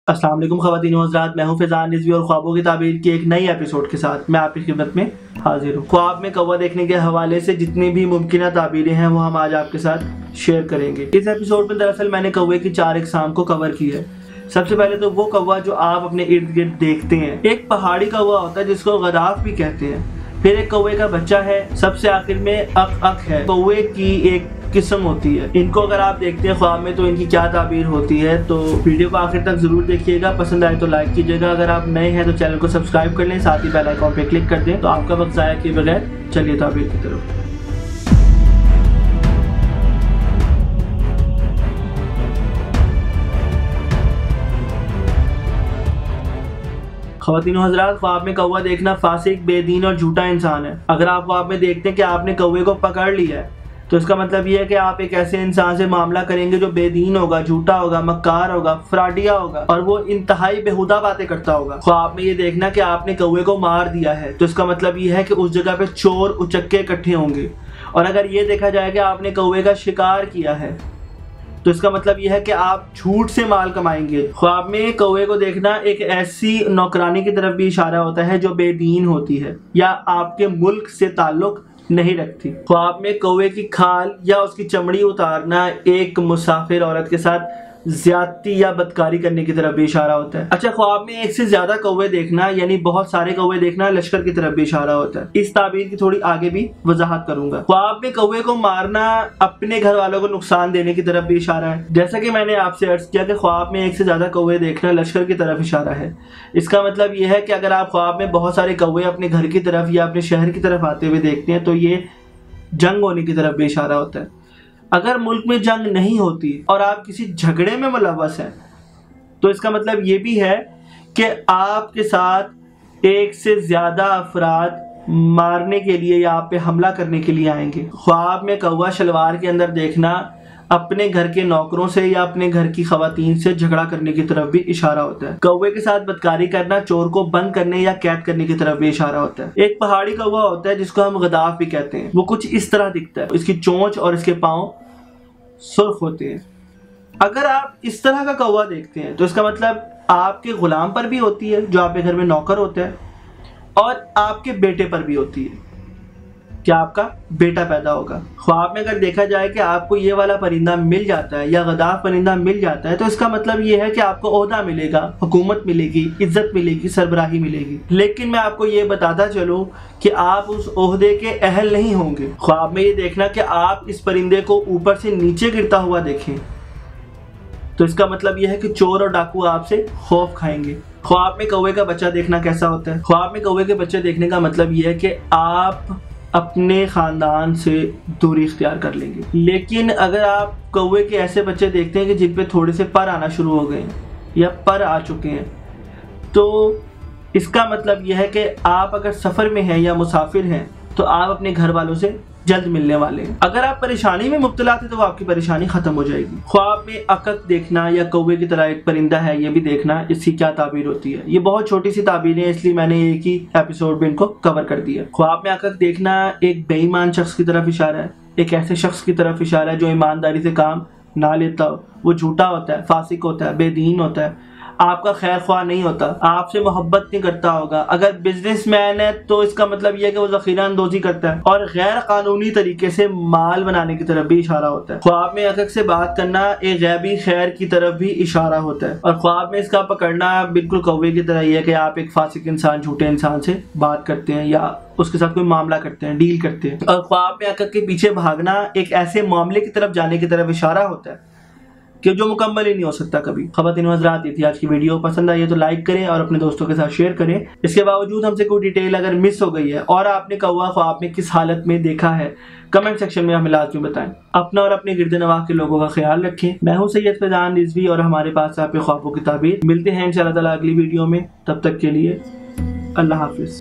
अस्सलाम वालेकुम ख़वातीन व हज़रात, मैं हूं फैज़ान रिज़वी और ख्वाबों की ताबीर की एक नई एपिसोड के साथ मैं आपकी खिदमत में हाजिर हूं। ख्वाब में कौवा देखने के हवाले से जितनी भी मुमकिन ताबीरें हैं वो हम आज आपके साथ शेयर करेंगे। इस एपिसोड में दरअसल मैंने कौवे की 4 अक़साम को कवर किया है। सबसे पहले तो वो कौवा जो आप अपने इर्द गिर्द देखते हैं, एक पहाड़ी कौवा होता है जिसको गदाफ भी कहते हैं। फिर एक कौवे का बच्चा है, सबसे आखिर में अक है, कौवे की एक किस्म होती है। इनको अगर आप देखते हैं ख्वाब में तो इनकी क्या ताबीर होती है, तो वीडियो को आखिर तक जरूर देखिएगा। पसंद आए तो लाइक कीजिएगा, अगर आप नए हैं तो चैनल को सब्सक्राइब कर लें, साथ ही बेल आइकॉन पे क्लिक कर दें। तो आपका वक्त ज़ाया किए बगैर चलिए ताबीर की तरफ। ख़वातीन व हज़रात, ख्वाब में कौवा देखना फासिक, बेदीन और झूठा इंसान है। अगर आप ख्वाब में देखते हैं कि आपने कौवे को पकड़ लिया है तो इसका मतलब ये है कि आप एक ऐसे इंसान से मामला करेंगे जो बेदीन होगा, झूठा होगा, मक्कार होगा, फ्राडिया होगा और वो इंतहाई बेहुदा बातें करता होगा। ख्वाब में ये देखना कि आपने कौवे को मार दिया है तो इसका मतलब ये है कि उस जगह पे चोर उचक्के इकट्ठे होंगे। और अगर ये देखा जाए कि आपने कौवे का शिकार किया है तो इसका मतलब यह है कि आप झूठ से माल कमाएंगे। ख्वाब में कौवे को देखना एक ऐसी नौकरानी की तरफ भी इशारा होता है जो बेदीन होती है या आपके मुल्क से ताल्लुक नहीं रखती। ख्वाब में कौवे की खाल या उसकी चमड़ी उतारना एक मुसाफिर औरत के साथ ज्यादती या बदकारी करने की तरफ भी इशारा होता है। अच्छा, ख्वाब में एक से ज्यादा कौवे देखना यानी बहुत सारे कौवे देखना लश्कर की तरफ भी इशारा होता है। इस ताबीर की थोड़ी आगे भी वजाहत करूंगा। ख्वाब में कौवे को मारना अपने घर वालों को नुकसान देने की तरफ भी इशारा है। जैसा कि मैंने आपसे अर्ज किया कि ख्वाब में एक से ज्यादा कौवे देखना लश्कर की तरफ इशारा है। इसका मतलब यह है कि अगर आप ख्वाब में बहुत सारे कौवे अपने घर की तरफ या अपने शहर की तरफ आते हुए देखते हैं तो ये जंग होने की तरफ भी इशारा होता है। अगर मुल्क में जंग नहीं होती और आप किसी झगड़े में मुलव्वस हैं तो इसका मतलब ये भी है कि आपके साथ एक से ज्यादा अफराद मारने के लिए या आप पे हमला करने के लिए आएंगे। ख्वाब में कौवा शलवार के अंदर देखना अपने घर के नौकरों से या अपने घर की खवातीन से झगड़ा करने की तरफ भी इशारा होता है। कौवे के साथ बदकारी करना चोर को बंद करने या कैद करने की तरफ भी इशारा होता है। एक पहाड़ी कौवा होता है जिसको हम गदाफ भी कहते हैं। वो कुछ इस तरह दिखता है, इसकी चोंच और इसके पाँव सुर्ख होते हैं। अगर आप इस तरह का कौवा देखते हैं तो इसका मतलब आपके गुलाम पर भी होती है जो आपके घर में नौकर होता है और आपके बेटे पर भी होती है कि आपका बेटा पैदा होगा। ख्वाब में अगर देखा जाए कि आपको ये वाला परिंदा मिल जाता है या गदाफ परिंदा मिल जाता है तो इसका मतलब ये है कि आपको ओहदा मिलेगा, हुकूमत मिलेगी, इज्जत मिलेगी, सरबराही मिलेगी। लेकिन मैं आपको ये बताता चलूं कि आप उस ओहदे के अहल नहीं होंगे। ख्वाब में ये देखना कि आप इस परिंदे को ऊपर से नीचे गिरता हुआ देखें तो इसका मतलब यह है कि चोर और डाकू आपसे खौफ खाएंगे। ख्वाब में कौवे का बच्चा देखना कैसा होता है? ख्वाब में कौवे के बच्चे देखने का मतलब यह है कि आप अपने ख़ानदान से दूरी इख्तियार कर लेंगे। लेकिन अगर आप कौवे के ऐसे बच्चे देखते हैं कि जिन पे थोड़े से पर आना शुरू हो गए हैं या पर आ चुके हैं तो इसका मतलब यह है कि आप अगर सफ़र में हैं या मुसाफिर हैं तो आप अपने घर वालों से जल्द मिलने वाले हैं। अगर आप परेशानी में मुब्तला थे तो आपकी परेशानी खत्म हो जाएगी। ख्वाब में अकक देखना या कौवे की तरह एक परिंदा है ये भी देखना, इसकी क्या ताबीर होती है? ये बहुत छोटी सी ताबीर है इसलिए मैंने एक ही एपिसोड में इनको कवर कर दिया। ख्वाब में अकक देखना एक बेईमान शख्स की तरफ इशारा है, एक ऐसे शख्स की तरफ इशारा है जो ईमानदारी से काम ना लेता हो। वो झूठा होता है, फासिक होता है, बेदीन होता है, आपका खैर ख्वाह नहीं होता, आपसे मोहब्बत नहीं करता होगा। अगर बिजनेसमैन है तो इसका मतलब यह है कि वो ज़ख़ीरा अंदोज़ी करता है और गैर कानूनी तरीके से माल बनाने की तरफ भी इशारा होता है। ख्वाब में अकक से बात करना एक गैबी खैर की तरफ भी इशारा होता है। और ख्वाब में इसका पकड़ना बिल्कुल कौवे की तरह ही है कि आप एक फासिक इंसान, झूठे इंसान से बात करते हैं या उसके साथ कोई मामला करते हैं, डील करते हैं। और ख्वाब में अकक के पीछे भागना एक ऐसे मामले की तरफ जाने की तरफ इशारा होता है कि जो मुकम्मल ही नहीं हो सकता कभी। ख़वातीन व हज़रात, ये थी आज की वीडियो। पसंद आई है तो लाइक करें और अपने दोस्तों के साथ शेयर करें। इसके बावजूद हमसे कोई डिटेल अगर मिस हो गई है और आपने कौवा ख्वाब में किस हालत में देखा है कमेंट सेक्शन में हमें लाजमी बताएं। अपना और अपने गिरद नवाह के लोगों का ख्याल रखें। मैं हूं सैयद फैज़ान रिज़वी और हमारे पास आपके ख्वाबों की ताबीर। मिलते हैं इंशाअल्लाह ताला अगली वीडियो में, तब तक के लिए अल्लाह हाफिज़।